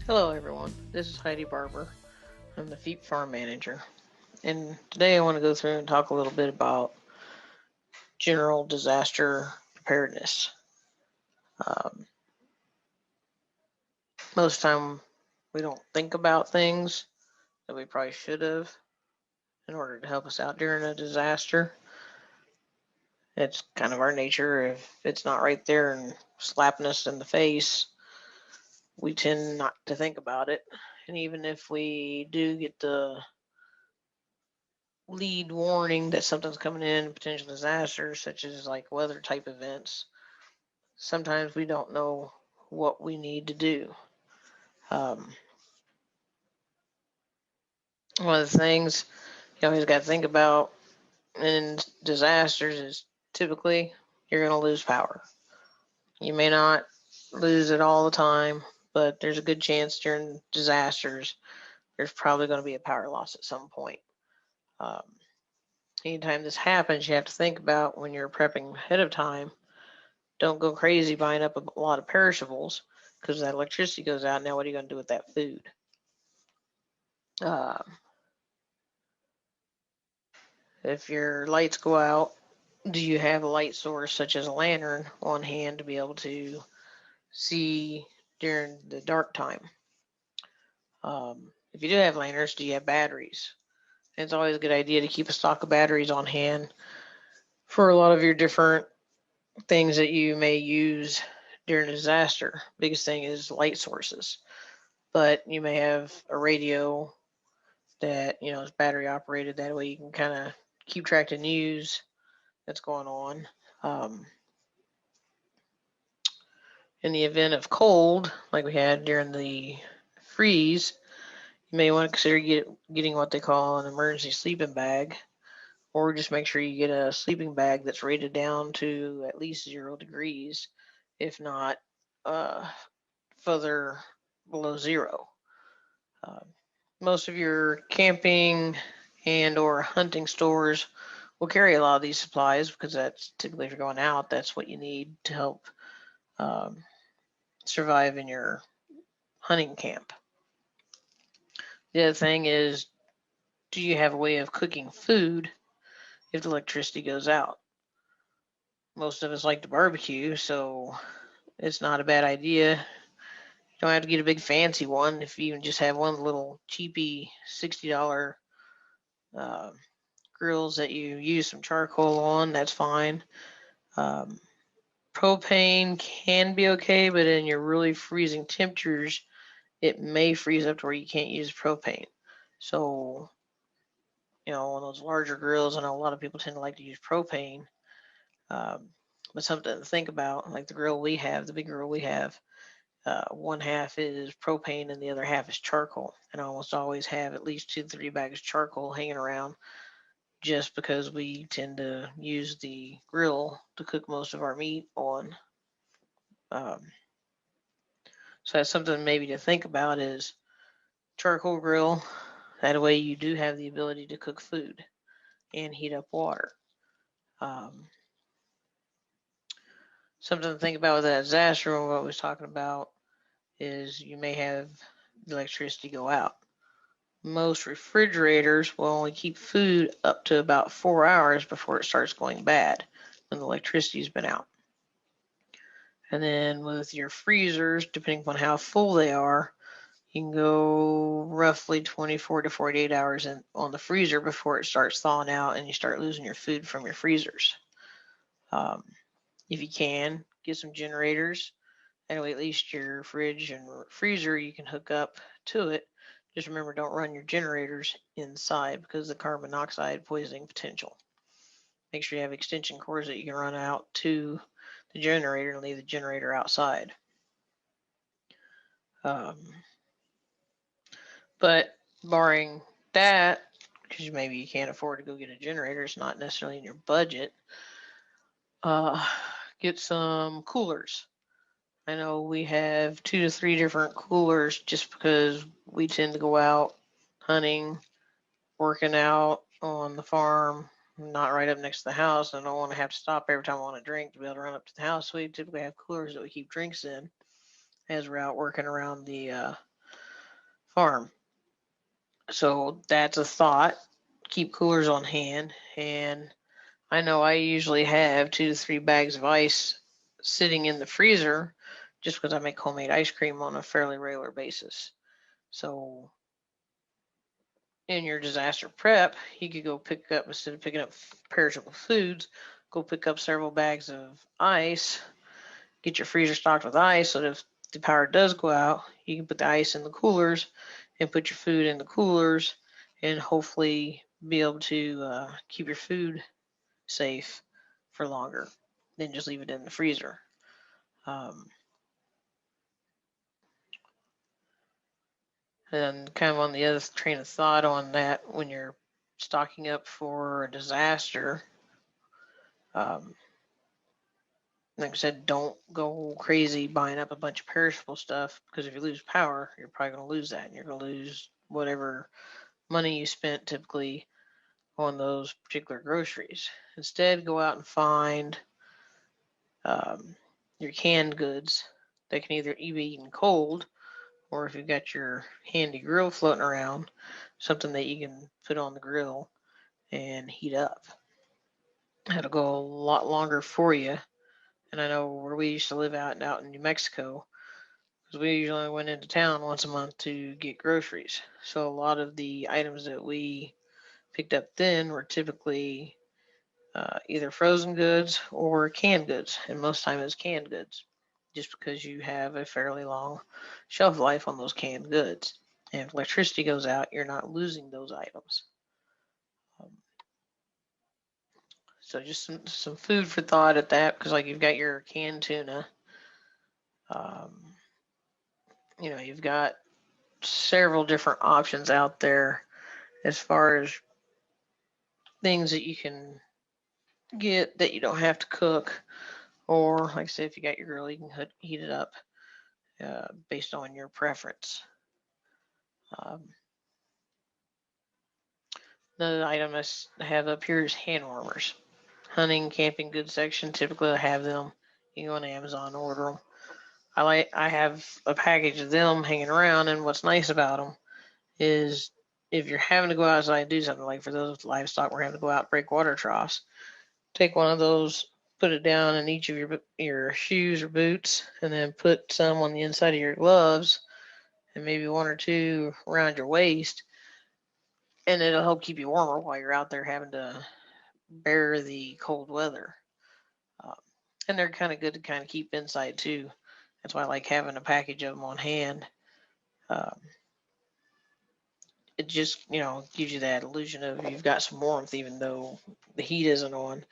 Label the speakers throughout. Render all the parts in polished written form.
Speaker 1: Hello everyone, this is Heidi Barber. I'm the Feet Farm Manager, and today I want to go through and talk a little bit about general disaster preparedness. Um, Most of the time we don't think about things that we probably should have in order to help us out during a disaster. It's kind of our nature. If it's not right there and slapping us in the face, we tend not to think about it. And even if we do get the lead warning that something's coming in, potential disasters such as like weather type events, sometimes we don't know what we need to do. Um, One of the things you always got to think about in disasters is typically you're going to lose power. You may not lose it all the time, but there's a good chance during disasters there's probably going to be a power loss at some point. Um, Anytime this happens, you have to think about when you're prepping ahead of time. Don't go crazy buying up a lot of perishables because that electricity goes out. Now, what are you going to do with that food? Uh, if your lights go out, do you have a light source such as a lantern on hand to be able to see during the dark time? If you do have lanterns, do you have batteries? It's always a good idea to keep a stock of batteries on hand for a lot of your different things that you may use during a disaster. Biggest thing is light sources, but you may have a radio that is battery operated. That way you can kind of keep track of news that's going on. Um, in the event of cold, like we had during the freeze, you may want to consider getting what they call an emergency sleeping bag, or just make sure you get a sleeping bag that's rated down to at least 0 degrees, if not further below zero. Uh, Most of your camping and or hunting stores will carry a lot of these supplies because that's typically, if you're going out, that's what you need to help um, survive in your hunting camp. The other thing is, do you have a way of cooking food if the electricity goes out? Most of us like to barbecue, so it's not a bad idea. You don't have to get a big fancy one. If you even just have one little cheapy $60 uh, grills that you use some charcoal on, that's fine. Um, Propane can be okay, but in your really freezing temperatures, it may freeze up to where you can't use propane. So, on those larger grills, I know a lot of people tend to like to use propane. Um, but something to think about, like the grill we have, the big grill we have, one half is propane and the other half is charcoal. And I almost always have at least 2 to 3 bags of charcoal hanging around just because we tend to use the grill to cook most of our meat on. Um, so that's something maybe to think about is charcoal grill. That way you do have the ability to cook food and heat up water. Um, Something to think about with that disaster, what I was talking about, is you may have the electricity go out. Most refrigerators will only keep food up to about 4 hours before it starts going bad when the electricity's been out. And then with your freezers, depending upon how full they are, you can go roughly 24 to 48 hours on the freezer before it starts thawing out and you start losing your food from your freezers. Um, if you can, get some generators. That way, at least your fridge and freezer you can hook up to it. Just remember, don't run your generators inside because of the carbon monoxide poisoning potential. Make sure you have extension cords that you can run out to the generator and leave the generator outside. Um, but barring that, because maybe you can't afford to go get a generator, it's not necessarily in your budget. Uh, get some coolers. I know we have 2 to 3 different coolers just because we tend to go out hunting, working out on the farm, not right up next to the house. I don't want to have to stop every time I want a drink to be able to run up to the house. So we typically have coolers that we keep drinks in as we're out working around the farm. So that's a thought. Keep coolers on hand. And I know I usually have 2 to 3 bags of ice sitting in the freezer just because I make homemade ice cream on a fairly regular basis. So in your disaster prep, you could go pick up, instead of picking up perishable foods, go pick up several bags of ice, get your freezer stocked with ice so that if the power does go out, you can put the ice in the coolers and put your food in the coolers and hopefully be able to keep your food safe for longer than just leave it in the freezer. Um, and kind of on the other train of thought on that, when you're stocking up for a disaster, um, like I said, don't go crazy buying up a bunch of perishable stuff because if you lose power, you're probably going to lose that and you're going to lose whatever money you spent typically on those particular groceries. Instead, go out and find um, your canned goods that can either be eaten cold or if you've got your handy grill floating around, something that you can put on the grill and heat up. That'll go a lot longer for you. And I know where we used to live out in New Mexico, because we usually went into town once a month to get groceries. So a lot of the items that we picked up then were typically either frozen goods or canned goods, and most time it's canned goods, just because you have a fairly long shelf life on those canned goods. And if electricity goes out, you're not losing those items. Um, so just some food for thought at that, because like you've got your canned tuna, um, you've got several different options out there as far as things that you can get that you don't have to cook, or like I said, if you got your grill, you can heat it up based on your preference. Um, the item I have up here is hand warmers. Hunting, camping goods section, typically I have them. You can go on Amazon, order them. I have a package of them hanging around, and what's nice about them is if you're having to go outside and do something, like for those with livestock, we're having to go out and break water troughs. Take one of those, put it down in each of your shoes or boots, and then put some on the inside of your gloves, and maybe one or two around your waist, and it'll help keep you warmer while you're out there having to bear the cold weather. Um, and they're kind of good to kind of keep inside too. That's why I like having a package of them on hand. Um, it just gives you that illusion of you've got some warmth, even though the heat isn't on.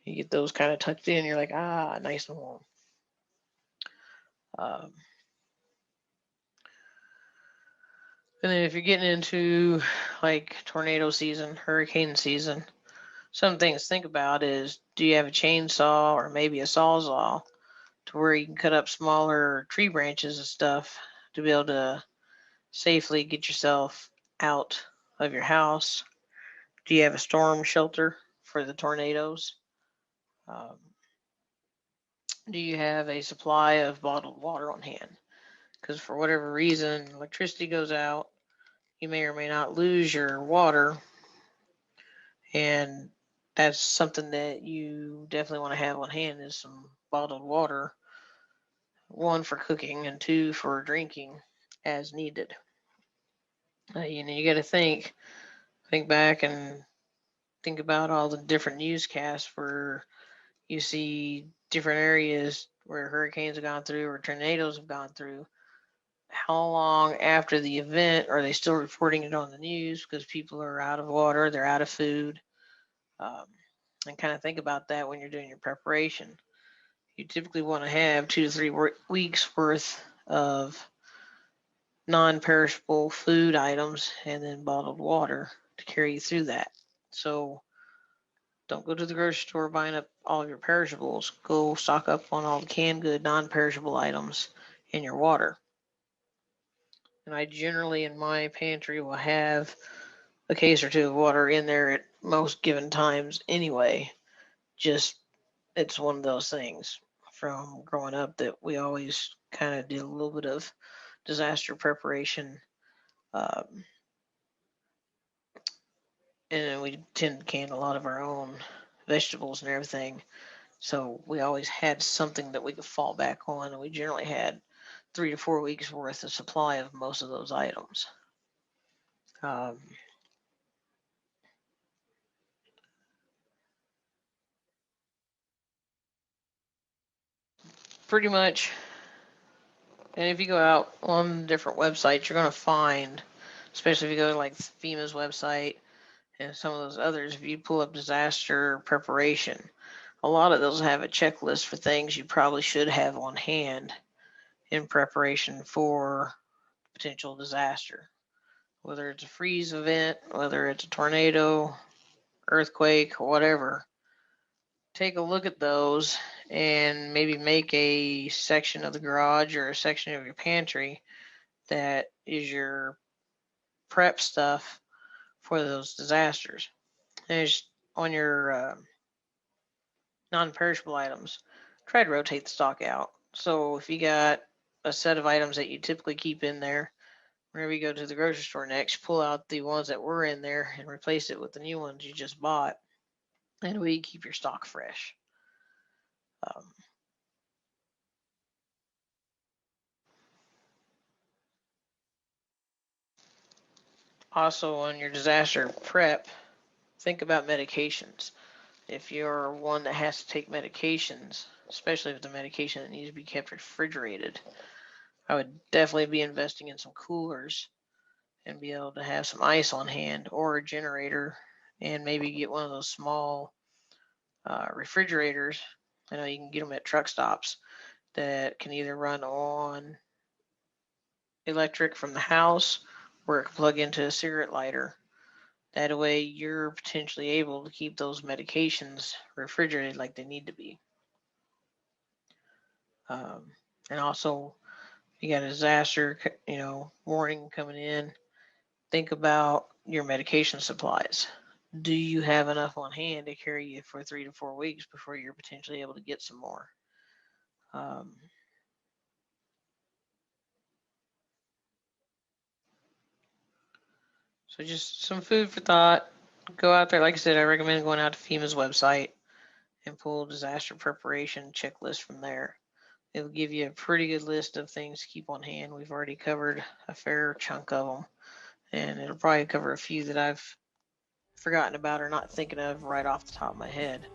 Speaker 1: You get those kind of tucked in, you're like, nice and warm. Um, and then if you're getting into like tornado season, hurricane season, some things to think about is, do you have a chainsaw or maybe a sawzall to where you can cut up smaller tree branches and stuff to be able to safely get yourself out of your house? Do you have a storm shelter for the tornadoes? Um, do you have a supply of bottled water on hand? Because for whatever reason, electricity goes out, you may or may not lose your water, and that's something that you definitely want to have on hand is some bottled water, one for cooking and two for drinking as needed. You got to think back and think about all the different newscasts where you see different areas where hurricanes have gone through or tornadoes have gone through. How long after the event are they still reporting it on the news because people are out of water, they're out of food? Um, and kind of think about that when you're doing your preparation. You typically want to have 2 to 3 weeks worth of non-perishable food items and then bottled water to carry you through that. So don't go to the grocery store buying up all of your perishables. Go stock up on all the canned good, non-perishable items in your water. And I generally in my pantry will have a case or two of water in there at most given times anyway. Just it's one of those things from growing up that we always kind of did a little bit of disaster preparation And we tend to can a lot of our own vegetables and everything. So we always had something that we could fall back on, and we generally had 3 to 4 weeks worth of supply of most of those items. Pretty much. And if you go out on different websites, you're going to find, especially if you go to like FEMA's website and some of those others, if you pull up disaster preparation, a lot of those have a checklist for things you probably should have on hand in preparation for potential disaster. Whether it's a freeze event, whether it's a tornado, earthquake, whatever, take a look at those and maybe make a section of the garage or a section of your pantry that is your prep stuff for those disasters. And on your non-perishable items, try to rotate the stock out. So if you got a set of items that you typically keep in there, whenever you go to the grocery store next, pull out the ones that were in there and replace it with the new ones you just bought. And we keep your stock fresh. Also, on your disaster prep, think about medications. If you're one that has to take medications, especially if the medication that needs to be kept refrigerated, I would definitely be investing in some coolers and be able to have some ice on hand or a generator, and maybe get one of those small refrigerators. I know you can get them at truck stops that can either run on electric from the house or it can plug into a cigarette lighter. That way you're potentially able to keep those medications refrigerated like they need to be. And also, you got a disaster, warning coming in. Think about your medication supplies. Do you have enough on hand to carry you for 3 to 4 weeks before you're potentially able to get some more? So just some food for thought. Go out there. Like I said, I recommend going out to FEMA's website and pull a disaster preparation checklist from there. It'll give you a pretty good list of things to keep on hand. We've already covered a fair chunk of them, and it'll probably cover a few that I've forgotten about or not thinking of right off the top of my head.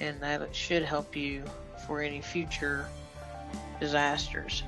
Speaker 1: And that should help you for any future disasters.